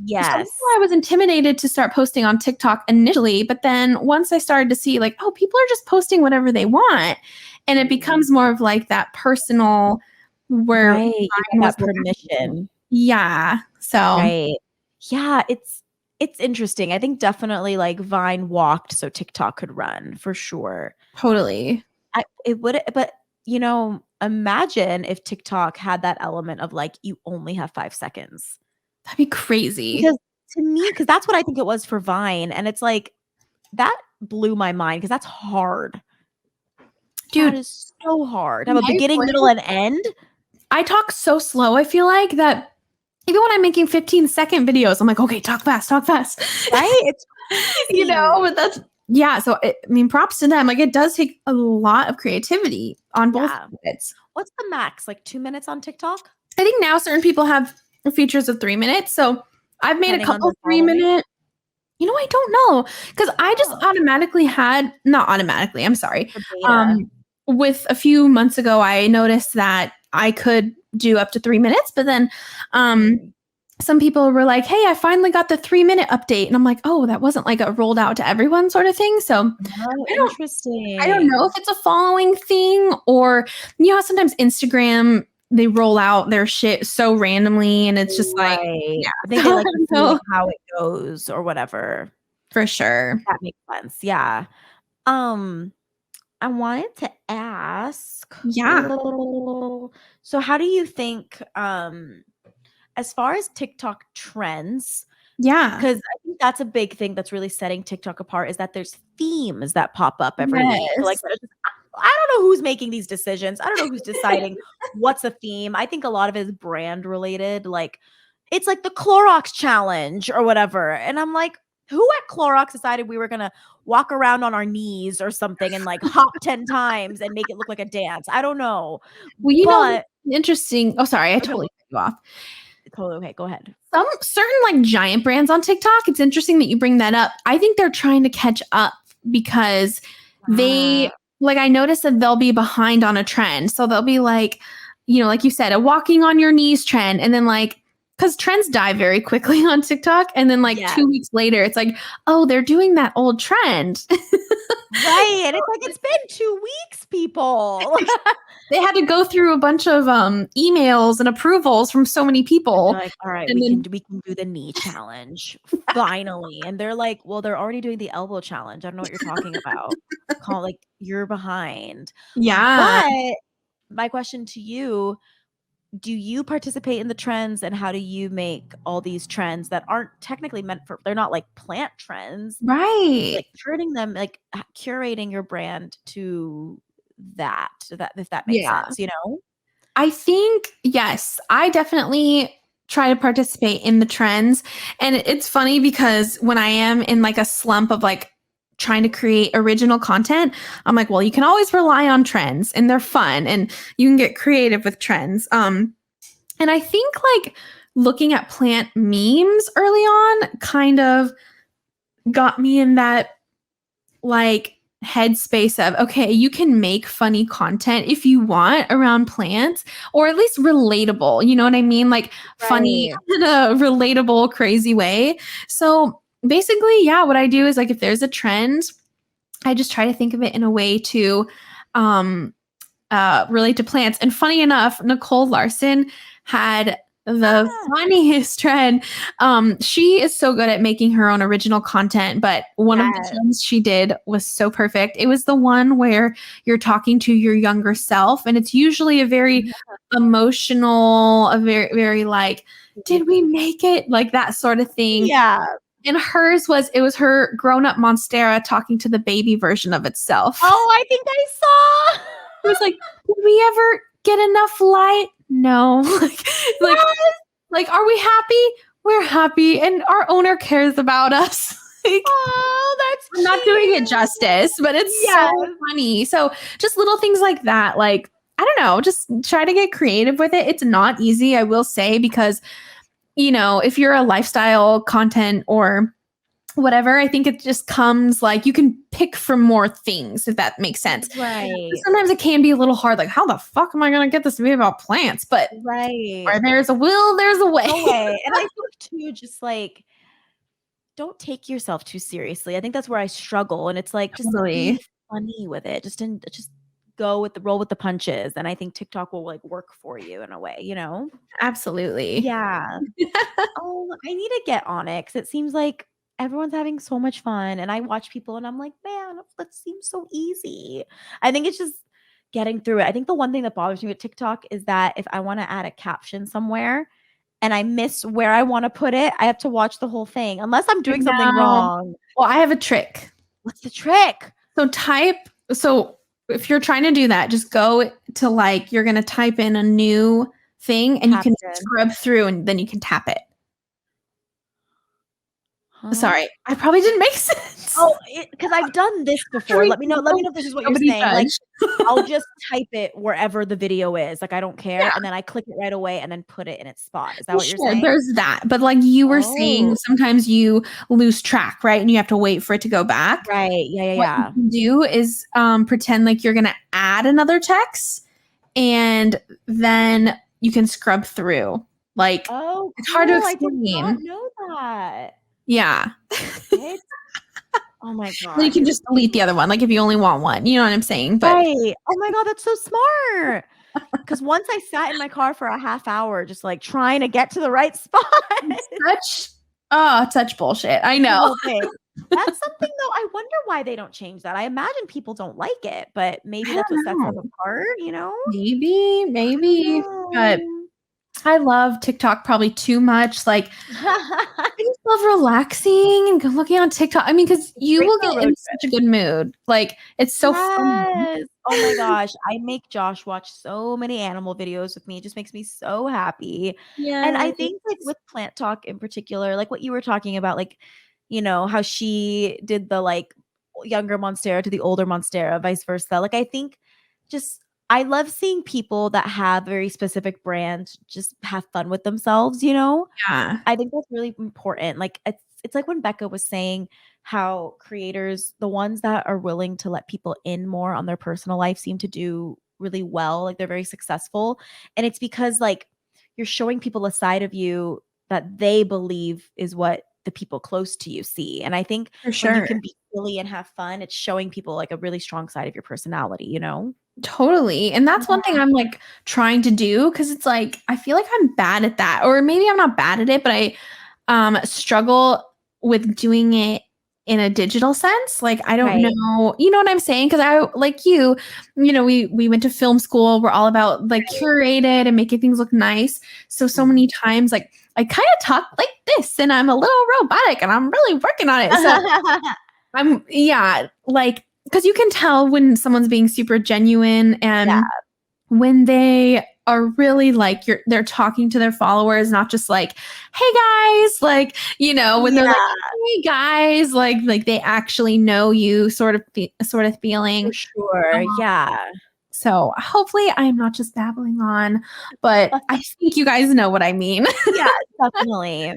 Yes. So I was intimidated to start posting on TikTok initially, but then once I started to see like, oh, people are just posting whatever they want, and it becomes more of like that personal where you got permission. Yeah. So yeah, it's interesting. I think definitely like Vine walked so TikTok could run for sure. Totally. It would, but imagine if TikTok had that element of like you only have 5 seconds. That'd be crazy. Because to me, because that's what I think it was for Vine, and it's like that blew my mind because that's hard. Dude, that is so hard. Have a beginning, middle, and end. I talk so slow. I feel like that even when I'm making 15-second videos, I'm like, okay, talk fast. Right? It's but that's So props to them. Like, it does take a lot of creativity on both sides. What's the max? Like 2 minutes on TikTok? I think now certain people have features of 3 minutes. So I've made a couple 3-minute. I don't know, because I just not automatically. I'm sorry. With a few months ago, I noticed that I could do up to 3 minutes, but then some people were like, hey, I finally got the 3-minute update. And I'm like, oh, that wasn't like a rolled out to everyone sort of thing. So interesting. I don't know if it's a following thing, or, sometimes Instagram, they roll out their shit so randomly, and it's just like, I think they like to see like how it goes or whatever. For sure. That makes sense. Yeah. I wanted to ask. Yeah. So how do you think, as far as TikTok trends? Yeah. Because I think that's a big thing that's really setting TikTok apart, is that there's themes that pop up every week. Like, I don't know who's making these decisions. I don't know who's deciding what's a theme. I think a lot of it is brand related. Like, it's like the Clorox challenge or whatever. And I'm like, who at Clorox decided we were going to walk around on our knees or something and like hop 10 times and make it look like a dance? I don't know. Well, interesting. Oh, sorry. I totally cut you off. Totally okay. Go ahead. Some certain like giant brands on TikTok, it's interesting that you bring that up. I think they're trying to catch up because they, like, I noticed that they'll be behind on a trend. So they'll be like, like you said, a walking on your knees trend. And then like, because trends die very quickly on TikTok. And then like 2 weeks later, it's like, oh, they're doing that old trend. Right. And it's like, it's been 2 weeks, people. They had to go through a bunch of emails and approvals from so many people. They're like, all right, And we then- can do the knee challenge finally. And they're like, well, they're already doing the elbow challenge. I don't know what you're talking about. Call like you're behind. Yeah. But my question to you, do you participate in the trends, and how do you make all these trends that aren't technically meant for, they're not like plant trends, Right. like turning them, like curating your brand to that if that makes Yeah. sense, you know? I think, yes, I definitely try to participate in the trends. And it's funny because when I am in like a slump of like trying to create original content, I'm like, well, you can always rely on trends and they're fun and you can get creative with trends. And I think like looking at plant memes early on kind of got me in that like headspace of, okay, you can make funny content if you want around plants, or at least relatable, you know what I mean? Like funny Right. in a relatable, crazy way. So basically, yeah, what I do is like if there's a trend, I just try to think of it in a way to relate to plants. And funny enough, Nicole Larson had the funniest trend. She is so good at making her own original content, but one of the Yes. trends she did was so perfect. It was the one where you're talking to your younger self, and it's usually a very emotional, a very, very like, did we make it? Like that sort of thing. Yeah. And hers was, it was her grown-up monstera talking to the baby version of itself. Oh, I think I saw. It was like, did we ever get enough light? No. like, are we happy? We're happy, and our owner cares about us. Like, Oh, that's I'm not doing it cute. justice, but it's Yes. so funny. So just little things like that. Like, I don't know, just try to get creative with it. It's not easy, I will say, because, you know, if you're a lifestyle content or whatever, I think it just comes like you can pick from more things, if that makes sense. Right. Sometimes it can be a little hard, like, how the fuck am I going to get this to be about plants? But Right. where there's a will, there's a way. No way. And I think too, just like, don't take yourself too seriously. I think that's where I struggle. And it's like, just Totally. be funny with it. Just go with the roll with the punches. And I think TikTok will like work for you in a way, you know? Absolutely. Yeah. Oh, I need to get on it, because it seems like everyone's having so much fun. And I watch people and I'm like, man, that seems so easy. I think it's just getting through it. I think the one thing that bothers me with TikTok is that if I want to add a caption somewhere and I miss where I want to put it, I have to watch the whole thing unless I'm doing something wrong. Well, I have a trick. What's the trick? So if you're trying to do that, just go to like, you're going to type in a new thing and you can Caption. scrub through and then you can tap it. Huh? Sorry, I probably didn't make sense. Oh, because I've done this before. Let me know if this is what you're saying. Like, I'll just type it wherever the video is. Like, I don't care. Yeah. And then I click it right away and then put it in its spot. Is that what you're Sure, saying? there's that. But like you were saying, Oh. sometimes you lose track, right? And you have to wait for it to go back. Right. Yeah. What you can do is pretend like you're going to add another text and then you can scrub through. Like, Oh, it's hard to cool. I did not explain. know that. Yeah. What? Oh my god. Then you can just delete the other one, like if you only want one. You know what I'm saying? But Right. Oh my god, that's so smart. Because once I sat in my car for a half hour, just like trying to get to the right spot. such bullshit. I The know. whole thing. That's something though. I wonder why they don't change that. I imagine people don't like it, but maybe I that's what don't sets them know. apart, you know? Maybe. But I love TikTok probably too much. Like, I just love relaxing and looking on TikTok. I mean, because you will get in such a good mood. Like, it's so fun. Yes. Oh my gosh. I make Josh watch so many animal videos with me. It just makes me so happy. Yeah. And I think like with Plant Talk in particular, like what you were talking about, like, you know, how she did the like younger Monstera to the older Monstera, vice versa. Like, I think just I love seeing people that have very specific brands just have fun with themselves, you know? Yeah. I think that's really important. Like, it's like when Becca was saying how creators, the ones that are willing to let people in more on their personal life, seem to do really well. Like, they're very successful. And it's because like you're showing people a side of you that they believe is what the people close to you see. And I think For when sure. you can be silly and have fun, it's showing people like a really strong side of your personality, you know? Totally. And that's one thing I'm like trying to do, because it's like I feel like I'm bad at that. Or maybe I'm not bad at it, but I struggle with doing it in a digital sense. Like I don't Right. know, you know what I'm saying? Because I, like you know, we went to film school. We're all about like curated and making things look nice. So many times, like I kind of talk like this, and I'm a little robotic, and I'm really working on it. So like, because you can tell when someone's being super genuine, and when they are really like they're talking to their followers, not just like, hey guys, like, you know, when they're like, hey guys, like they actually know you, sort of feeling. For sure. Yeah. So hopefully I'm not just babbling on, but I think you guys know what I mean. Yeah, definitely.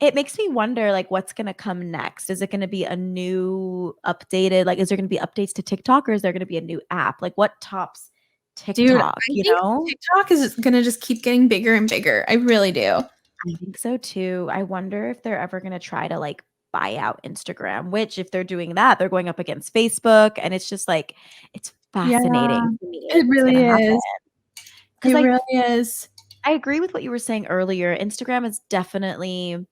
It makes me wonder, like, what's going to come next? Is it going to be a new updated, like, is there going to be updates to TikTok, or is there going to be a new app? Like, what tops TikTok, Dude, I you think know? TikTok is going to just keep getting bigger and bigger. I really do. I think so too. I wonder if they're ever going to try to like buy out Instagram, which if they're doing that, they're going up against Facebook. And it's just like, it's fascinating to me. It really is. Because It really is. I agree with what you were saying earlier. Instagram is definitely,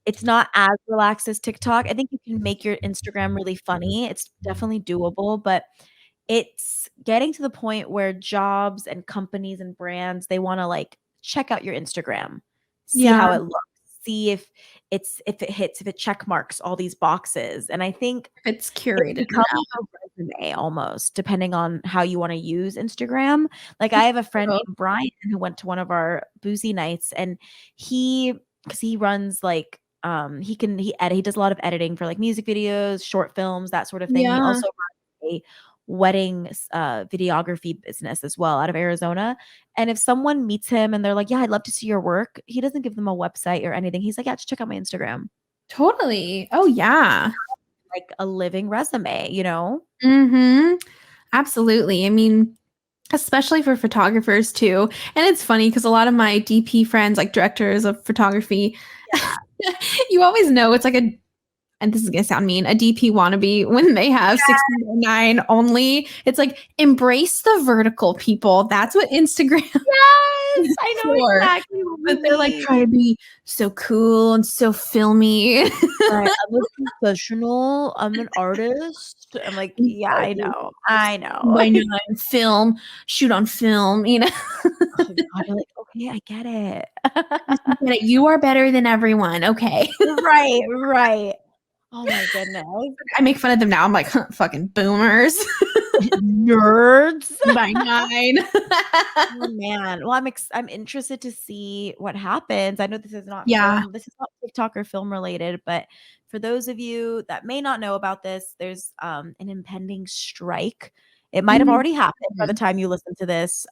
it's not as relaxed as TikTok. I think you can make your Instagram really funny. It's definitely doable, but it's getting to the point where jobs and companies and brands, they want to like check out your Instagram, see how it looks, see if it hits, if it check marks all these boxes. And I think it's curated. It becomes a resume almost, depending on how you want to use Instagram. Like I have a friend named Brian who went to one of our boozy nights, and because he runs like he does a lot of editing for like music videos, short films, that sort of thing. He also runs a wedding videography business as well out of Arizona. And if someone meets him and they're like, yeah, I'd love to see your work, he doesn't give them a website or anything. He's like, yeah, just check out my Instagram. Totally. Oh yeah. Like a living resume, you know? Mm-hmm. Absolutely. I mean, especially for photographers too. And it's funny because a lot of my DP friends, like directors of photography, you always know it's like and this is going to sound mean, a DP wannabe when they have 69 only. It's like, embrace the vertical, people. That's what Instagram Yes, I know for. exactly what But they're like trying to be so cool and so filmy. Right, I'm a professional. I'm an artist. I'm like, yeah, I know. Why not film? Shoot on film, you know? Oh, God, you're like, okay, I get it. You are better than everyone. Okay. Right. Oh my goodness. I make fun of them now. I'm like, fucking boomers. Nerds. By 9. Oh man. Well, I'm interested to see what happens. I know this is not TikTok or film related, but for those of you that may not know about this, there's an impending strike. It might have already happened by the time you listen to this,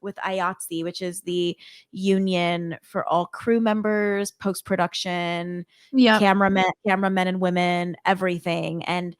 with IATSE, which is the union for all crew members, post-production, cameramen and women, everything. And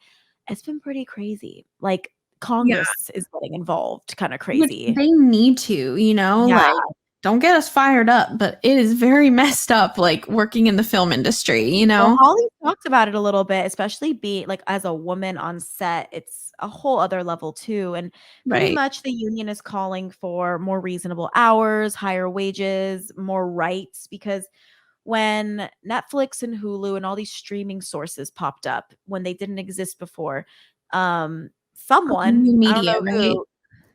it's been pretty crazy. Like Congress is getting involved, kind of crazy. Which they need to, you know, like, don't get us fired up, but it is very messed up, like working in the film industry, you know? Well, Holly talked about it a little bit, especially being like as a woman on set, it's a whole other level too. And pretty much the union is calling for more reasonable hours, higher wages, more rights, because when Netflix and Hulu and all these streaming sources popped up when they didn't exist before, someone, new media, I don't know who,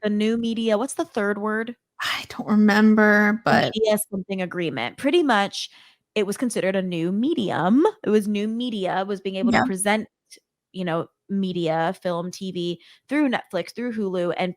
the new media, what's the third word? I don't remember, but media something agreement. Pretty much it was considered a new medium. It was new media, was being able to present, you know, media, film, TV through Netflix, through Hulu, and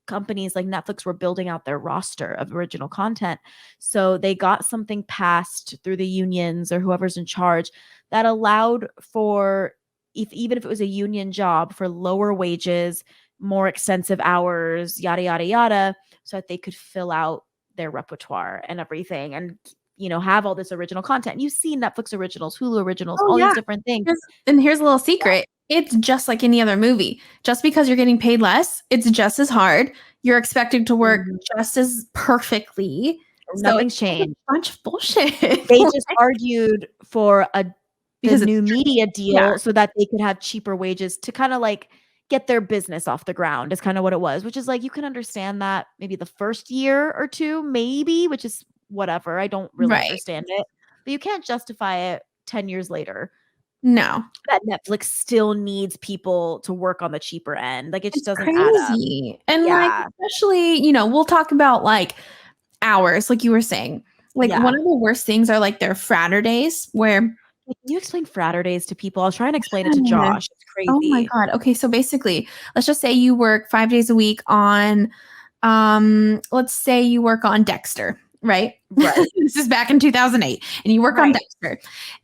companies like Netflix were building out their roster of original content. So they got something passed through the unions or whoever's in charge that allowed for, even if it was a union job, for lower wages, more extensive hours, yada, yada, yada, so that they could fill out their repertoire and everything, and, you know, have all this original content. You see Netflix originals, Hulu originals, all these different things. And here's a little secret. It's just like any other movie. Just because you're getting paid less, it's just as hard. You're expected to work just as perfectly. Nothing's changed. A bunch of bullshit. They just argued for a Because it's new media deal yeah. so that they could have cheaper wages to kind of like get their business off the ground is kind of what it was, which is like you can understand that maybe the first year or two, maybe, which is whatever. I don't really Right. understand it, but you can't justify it 10 years later No. that Netflix still needs people to work on the cheaper end. Like it just It's doesn't add up. crazy. And like, Yeah. especially, we'll talk about like hours, like you were saying. Like Yeah. one of the worst things are like their fratter days where Can you explain Fraturdays to people? I was trying to explain it to Josh. It's oh my crazy. God. Okay. So basically, let's just say you work 5 days a week on, let's say you work on Dexter, right? Right. This is back in 2008 and you work on Right. Dexter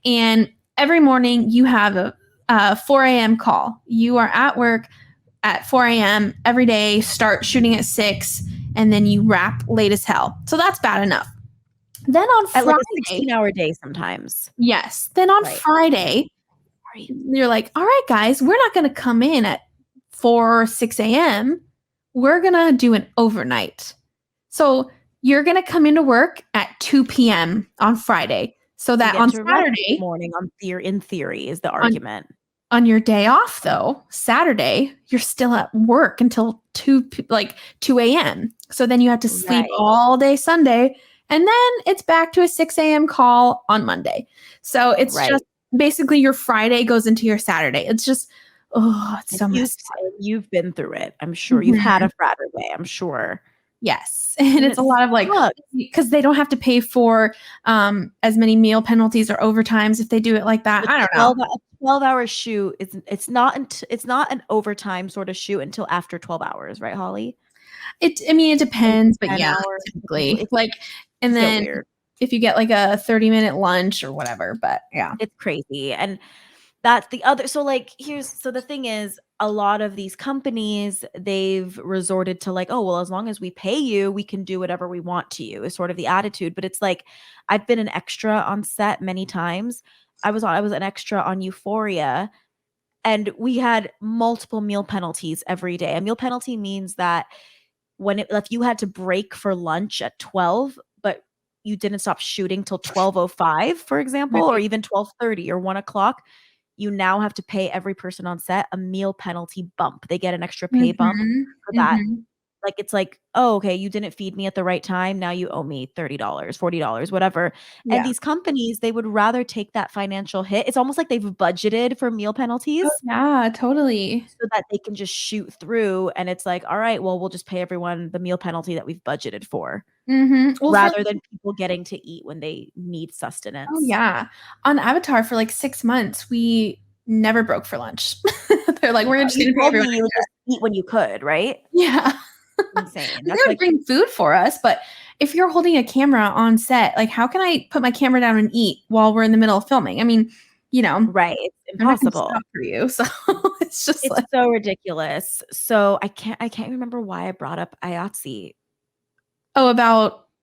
and every morning you have a 4 a.m. call. You are at work at 4 a.m. every day, start shooting at 6, and then you wrap late as hell. So that's bad enough. Then on At like a Friday, 16-hour day sometimes. yes. Then on Right. Friday, you're like, all right, guys, we're not going to come in at 4 or 6 a.m. We're going to do an overnight. So you're going to come into work at 2 p.m. on Friday. So that on Saturday morning in theory is the argument. On your day off, though, Saturday, you're still at work until 2 a.m. So then you have to sleep all day Sunday. And then it's back to a 6 a.m. call on Monday. So it's just basically your Friday goes into your Saturday. It's just, it's so messed up. You've been through it. I'm sure you've had a fratter day. I'm sure. Yes. And it's a lot of like, because they don't have to pay for as many meal penalties or overtimes if they do it like that. I don't know. A 12-hour shoot, it's not an overtime sort of shoot until after 12 hours, right, Holly? It depends, but yeah, typically. Like, and then if you get like a 30-minute lunch or whatever, but yeah. It's crazy. And that's the other. So like, the thing is, a lot of these companies, they've resorted to like, oh, well, as long as we pay you, we can do whatever we want to you is sort of the attitude. But it's like, I've been an extra on set many times. I was an extra on Euphoria and we had multiple meal penalties every day. A meal penalty means that if you had to break for lunch at 12, but you didn't stop shooting till 12:05, for example, or even 12:30 or 1:00, you now have to pay every person on set a meal penalty bump. They get an extra pay bump for that. Like, it's like, oh, okay, you didn't feed me at the right time. Now you owe me $30, $40, whatever. Yeah. And these companies, they would rather take that financial hit. It's almost like they've budgeted for meal penalties. Oh, yeah, totally. So that they can just shoot through. And it's like, all right, well, we'll just pay everyone the meal penalty that we've budgeted for. Well, rather than people getting to eat when they need sustenance. Oh, yeah. On Avatar for like 6 months, we never broke for lunch. They're like, we're just going to pay everyone. You would just eat when you could, right? Yeah. Insane. They would bring food for us, but if you're holding a camera on set, like how can I put my camera down and eat while we're in the middle of filming? I mean, right? It's impossible for you. So it's so ridiculous. So I can't remember why I brought up IATSE.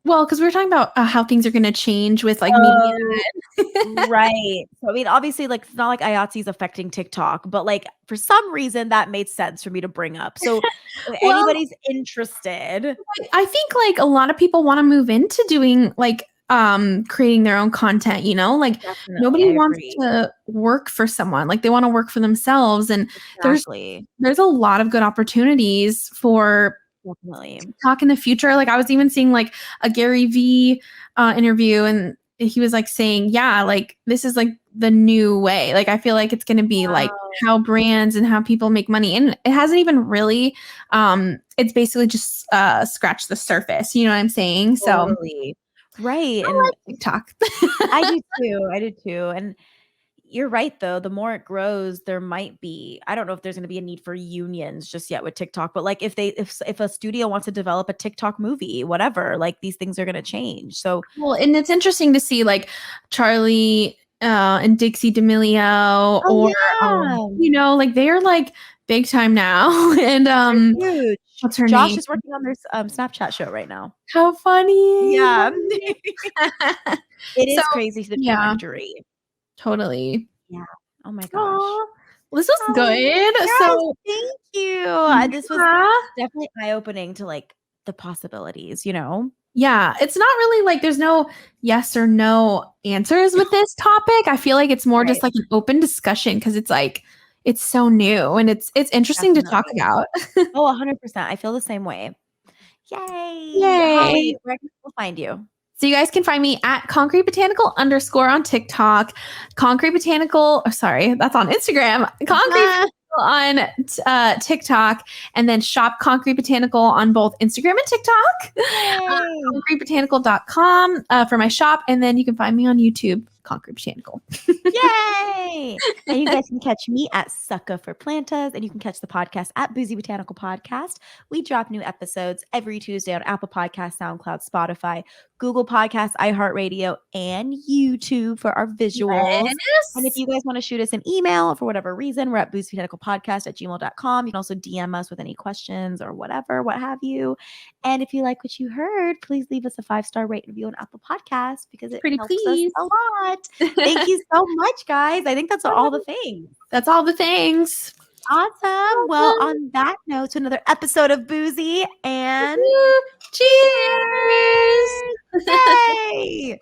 Because we were talking about how things are going to change with like media. Right. So, I mean, obviously, like, it's not like IATSE is affecting TikTok, but like for some reason that made sense for me to bring up. So if anybody's interested. I think like a lot of people want to move into doing like creating their own content, like nobody wants to work for someone. Like they want to work for themselves. And there's a lot of good opportunities for TikTok in the future. Like I was even seeing like a Gary V interview and he was like saying, yeah, like this is like the new way. Like I feel like it's going to be like how brands and how people make money. And it hasn't even really, it's basically just scratched the surface. You know what I'm saying? Totally. Right. I like TikTok. I do too. And you're right, though. The more it grows, there might be, I don't know if there's going to be a need for unions just yet with TikTok, but like if a studio wants to develop a TikTok movie, whatever, like these things are going to change. So, well, and it's interesting to see like Charlie and Dixie D'Amelio like they're like big time now. And huge. What's her Josh name? is working on their Snapchat show right now. How funny. Yeah. It is crazy the trajectory. Totally. Yeah. Oh my gosh. Well, this was good. Yes, so thank you. This was definitely eye-opening to like the possibilities, Yeah, it's not really like there's no yes or no answers with this topic. I feel like it's more just Right. like an open discussion because it's like it's so new and it's interesting to talk Definitely. about. Oh, 100%. I feel the same way. Yay. Yay. Holly, where can people find you? So you guys can find me at Concrete Botanical _ on TikTok, Concrete Botanical. Oh, sorry, that's on Instagram. Concrete on TikTok, and then shop Concrete Botanical on both Instagram and TikTok. Yay. ConcreteBotanical.com for my shop, and then you can find me on YouTube, Concrete Botanical. Yay! And you guys can catch me at Sucka for Plantas, and you can catch the podcast at Boozy Botanical Podcast. We drop new episodes every Tuesday on Apple Podcasts, SoundCloud, Spotify, Google Podcasts, iHeartRadio, and YouTube for our visuals. Yes. And if you guys want to shoot us an email for whatever reason, we're at boozybotanicalpodcast@gmail.com. You can also DM us with any questions or whatever, what have you. And if you like what you heard, please leave us a 5-star rate review on Apple Podcasts because it helps please. us a lot. Thank you so much, guys. I think that's all the things. That's all the things. Awesome. Well, on that note, to another episode of Boozy and Cheers! Yay!